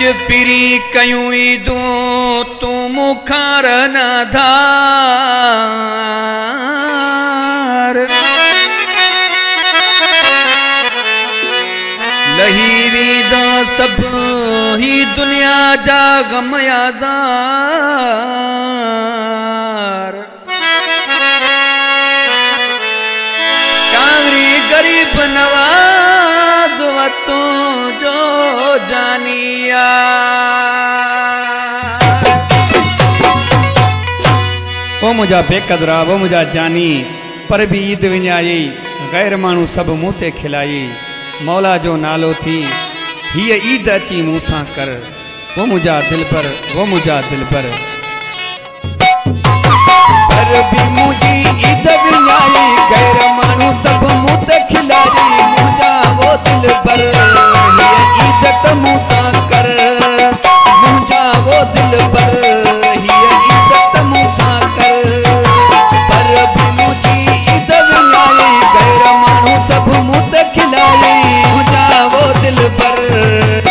पिरी कयूं ईदूं तू मुखार न धार लही वीदा सब ही दुनिया जा गम यादार कांगरी गरीब नवाज वतों जो जानिया ओ मुझा बेकदरा वो मुझा जानी पर भी ईद विञाई गैर मानू सब मुँह ते खिलाई मौला जो नालो थी हिय ईद अची मूंसां कर वो मुझा दिल पर वो मुझा दिल पर भी मुझी ईद विञाई गैर मानू सब मुँह ते खिलाई मुझा वो दिल पर हिय ईद त मूंसां कर मुझा वो दिल पर हिय ईद त मूंसां कर पर भी मुझी ईद विञाई गैर मानू सब मुँह ते खिलाई मुझा वो दिल पर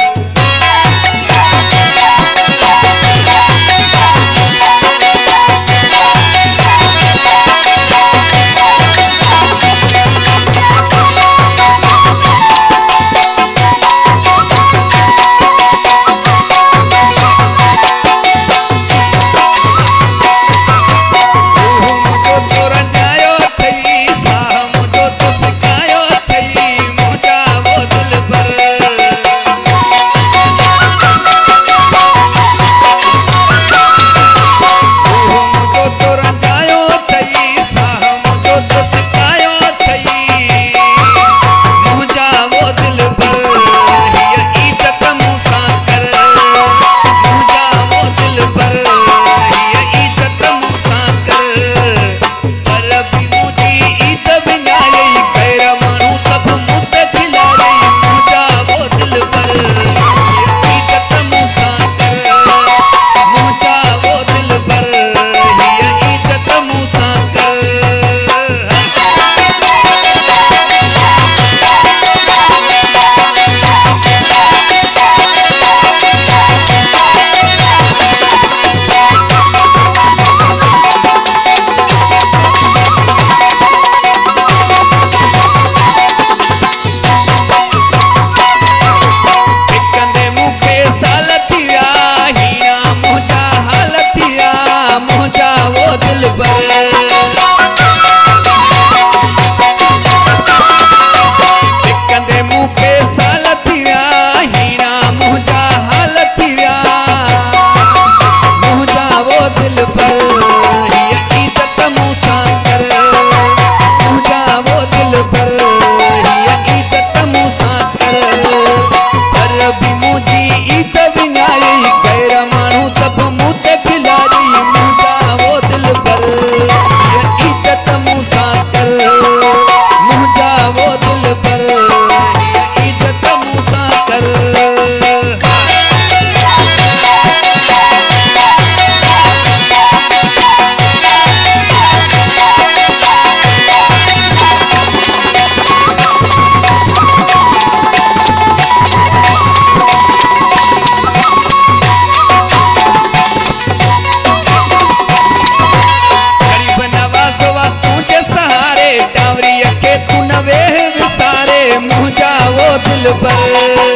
दिल पर